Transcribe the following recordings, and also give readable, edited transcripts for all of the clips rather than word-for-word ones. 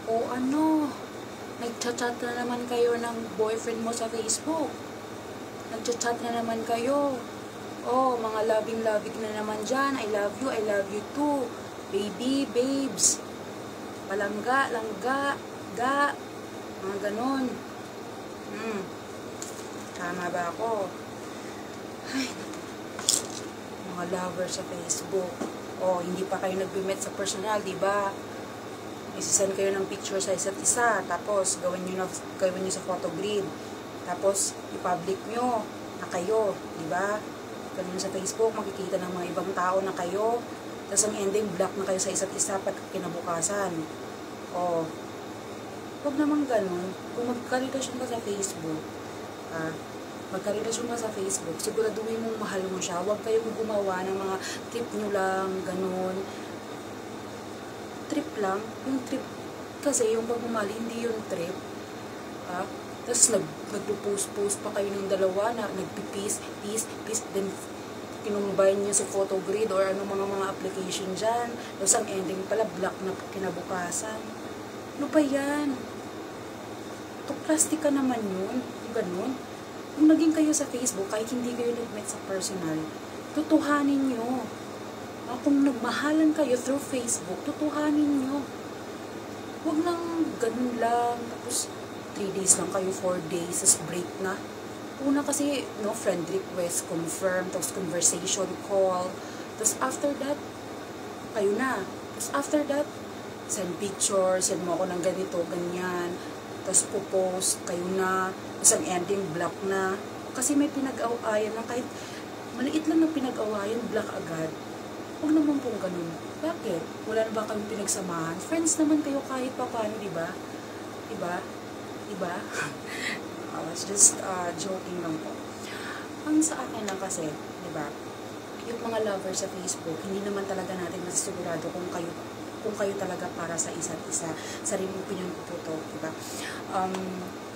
O ano, nagchat-chat na naman kayo ng boyfriend mo sa Facebook. Nagchat-chat na naman kayo. Oh, mga loving-loving na naman dyan. I love you too. Baby, babes. Palangga, langga, ga. Mga ganon. Tama ba ako? Ay, mga lover sa Facebook. Oh, hindi pa kayo nagbi-met sa personal, di ba? Isisend kayo ng picture sa isa't isa, tapos gawin nyo sa photo grid. Tapos, i-public nyo na kayo, di ba? Ganun sa Facebook, makikita ng mga ibang tao na kayo. Tapos ang ending, block na kayo sa isa't isa pag kinabukasan. Oh, huwag naman ganun. Kung magkarelasyon ka sa Facebook, siguraduhin mong mahal mo siya. Huwag kayong gumawa ng mga trip nyo lang, ganun. Trip lang. Yung trip, kasi yung pagmamahal, hindi yung trip. Tapos nagpo-post pa kayo ng dalawa na nagpi-peace, then pinumbayan nyo sa photo grid or ano mga application dyan. Tapos ang ending pala, block na kinabukasan. Ano ba yan? Plastic ka naman yun. Yung ganun. Kung naging kayo sa Facebook, kahit hindi kayo nag-met sa personal, tutuhanin nyo. Kung nagmahalan kayo through Facebook, tutuhanin nyo. Huwag lang ganun lang. Tapos 3 days lang kayo, 4 days, tapos break na. Una kasi, friend request, confirm, tapos conversation, call. Tapos after that, kayo na. Tapos after that, send pictures, send mo ako ng ganito, ganyan. Tapos po-post, kayo na. Tapos ang ending, block na. Kasi may pinag-awayan na kahit maliit lang na pinag-awayan, block agad. Huwag naman pong ganun. Bakit? Wala na ba kayong pinagsamahan? Friends naman kayo kahit pa paano, diba? Diba? I was just joking lang po. Ang sa akin lang kasi, diba? Yung mga lovers sa Facebook, hindi naman talaga natin masisigurado kung kayo talaga para sa isa't isa. Sariling opinion ko po to, diba?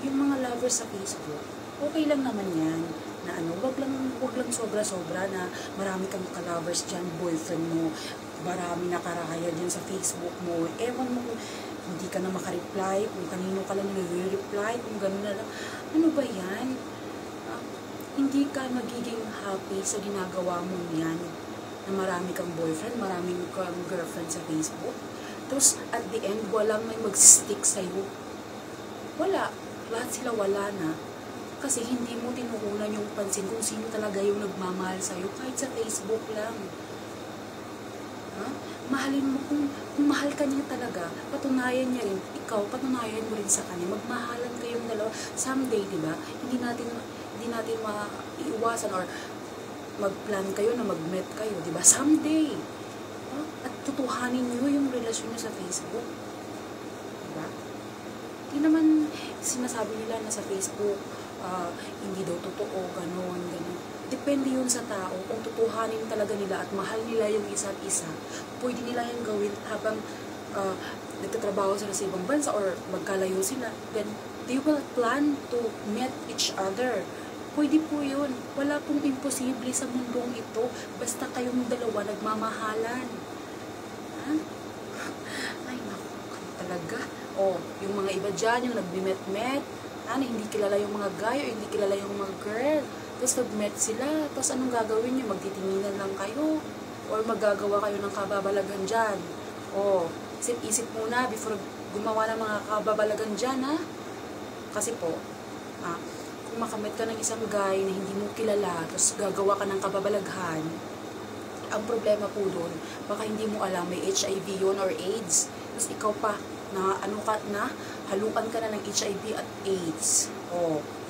Yung mga lovers sa Facebook, okay lang naman yan na wag lang sobra-sobra na marami kang ka-lovers dyan, boyfriend mo, marami nakaraya dyan sa Facebook mo, ewan mo kung hindi ka na makareply, kung kanino ka lang nag-reply, kung gano'n na lang. Ano ba yan? Hindi ka magiging happy sa ginagawa mo yan, na marami kang boyfriend, marami kang girlfriend sa Facebook. Tapos, at the end, walang may mag-stick sa'yo. Wala. Lahat sila wala na. Kasi hindi mo tinuunan yung pansin kung sino talaga yung nagmamahal sa'yo, kahit sa Facebook lang. Mahalin mo, kung mahal ka niya talaga, patunayan niya rin, ikaw, patunayan mo rin sa kanya, magmahalan kayong dalawa. Someday, diba, hindi natin maiiwasan or mag-plan kayo na mag-met kayo, diba? Someday. At tutuhanin niyo yung relasyon niyo sa Facebook. Diba? Hindi naman sinasabi nila na sa Facebook, hindi daw totoo, ganun. Depende yun sa tao. Kung tutuhanin talaga nila at mahal nila yung isa't isa, pwede nila yung gawin habang nagtatrabaho sila sa ibang bansa or magkalayo sila. Then, they will plan to meet each other. Pwede po yun. Wala pong imposible sa mundong ito. Basta kayong dalawa nagmamahalan. Ay, naku, talaga. Yung mga iba dyan, yung nagbimet-met, hindi kilala yung mga guy o hindi kilala yung mga girl. Tapos nag-met sila. Tapos anong gagawin nyo? Magtitinginan lang kayo? Or maggagawa kayo ng kababalagan dyan? Isip-isip muna before gumawa ng mga kababalagan dyan, ha? Kasi po, kung makamit ka ng isang guy na hindi mo kilala, tapos gagawa ka ng kababalaghan, ang problema po doon, baka hindi mo alam may HIV yun or AIDS. Tapos ikaw pa, halukan ka na ng HIV at AIDS.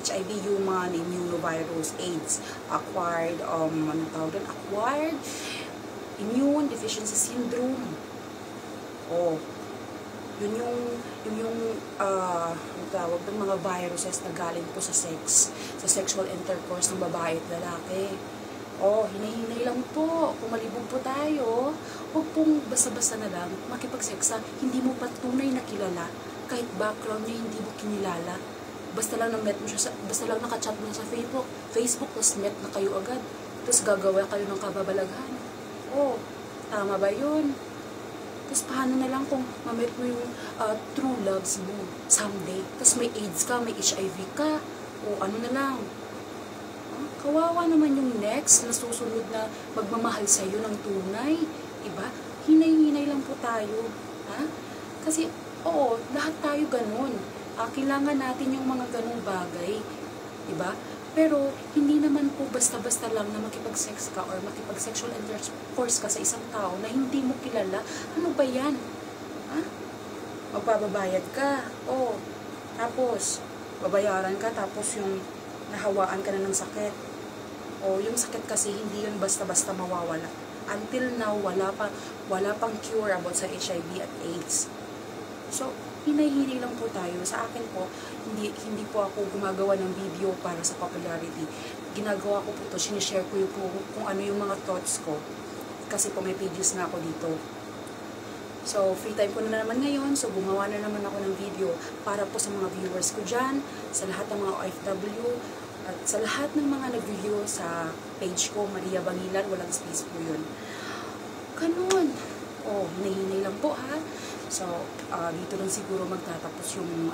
HIV, human immunovirus, AIDS, acquired immune deficiency syndrome. Yun yung tawag ng mga viruses na galing po sa sexual intercourse ng babae at lalaki. Hinahinay lang po. Kumalibog po tayo. Huwag pong basta-basta na lang makipag-sexa. Hindi mo pa tunay na kilala. Kahit background niya, hindi mo kinilala. Basta lang na-met mo siya, basta lang nakachat mo sa Facebook, tapos met na kayo agad. Tapos gagawa kayo ng kababalaghan. Tama ba yun? Tapos paano na lang kung mamit mo yung true loves mo someday. Tapos may AIDS ka, may HIV ka, o ano na lang. Kawawa naman yung next na susunod na magmamahal sa'yo ng tunay. Diba? Hinay-hinay lang po tayo. Ha? Kasi, oo, lahat tayo ganun. Kailangan natin yung mga ganung bagay. Diba? Pero, hindi naman po basta-basta lang na makipag-sex ka or makipag-sexual intercourse ka sa isang tao na hindi mo kilala. Ano ba yan? Ha? Magbabayad ka. Oo. Tapos, babayaran ka. Tapos, yung nahawaan ka na ng sakit. O, yung sakit kasi hindi yun basta-basta mawawala. Until now, wala pang cure about sa HIV at AIDS. So, hinay-hinay lang po tayo. Sa akin po, hindi po ako gumagawa ng video para sa popularity. Ginagawa ko po to, sinishare ko yung kung ano yung mga thoughts ko. Kasi po may pages na ako dito. So, free time ko na naman ngayon. So, gumawa na naman ako ng video para po sa mga viewers ko dyan, sa lahat ng mga OFW, at sa lahat ng mga nag-review sa page ko, Maria Bangilan, walang space po yun. Ganun. Oh, hinahinay lang po ha. So, dito lang siguro magtatapos yung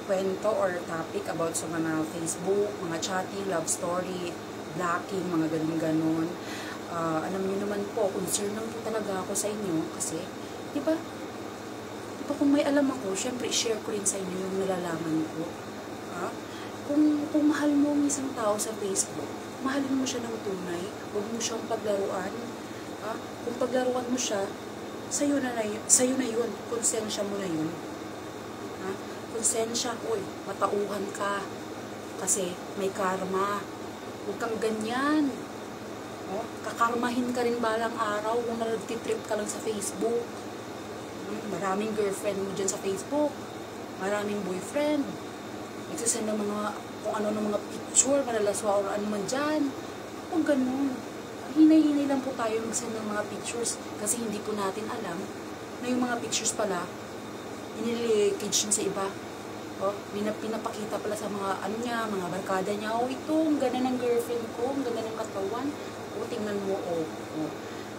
kwento or topic about sa mga Facebook, mga chatting, love story, blocking, mga ganun-ganun. Alam niyo naman po, concern lang po talaga ako sa inyo kasi, di ba kung may alam ako, syempre share ko rin sa inyo yung nalalaman ko. Kung mahal mo ang isang tao sa Facebook, mahalin mo siya ng tunay, huwag mo siyang paglaruan. Kung paglaruan mo siya, sa'yo na yun, konsensya mo na yun. Konsensya, matauhan ka, kasi may karma. Huwag kang ganyan. Kakarmahin ka rin balang araw kung nag-trip ka lang sa Facebook. Maraming girlfriend mo dyan sa Facebook, maraming boyfriend, nagsasend ng mga, kung ano ng mga picture, malalaswa o ano man dyan. Huwag ganun. Hinay-hinay lang po tayo magsend ng mga pictures kasi hindi po natin alam na yung mga pictures pala, inilikage sa iba. Pinapakita pala sa mga, mga barkada niya, ito, ang ganda ng girlfriend ko, ang ganda ng katawan. Tingnan mo,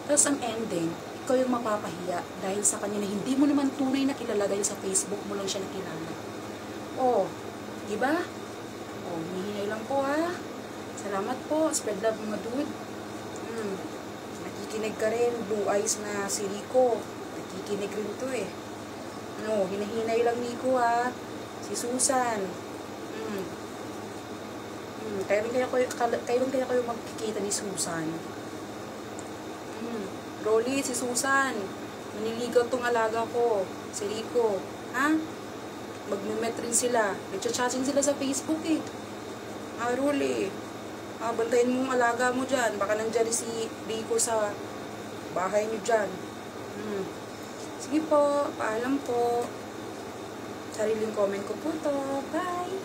Tapos ang ending, ikaw yung mapapahiya dahil sa kanya na hindi mo naman tunay na kilala dahil sa Facebook mo lang siya nakilala. Diba? Hihinay lang po ha. Salamat po. Spread love mga dude. Nakikinig ka rin. Blue eyes na si Rico. Nakikinig rin to eh. Hinahinay lang Rico ha. Si Susan. Kailan kaya kayo magkikita ni Susan? Rolly, si Susan. Maniligaw tong alaga ko. Si Rico. Ha? Magme-met rin sila. Nagchat-chatting sila sa Facebook eh. Rolly. Bantayin mo ang alaga mo dyan. Baka nandyan si Rico sa bahay niyo dyan. Sige po. Paalam po. Sariling comment ko po to. Bye!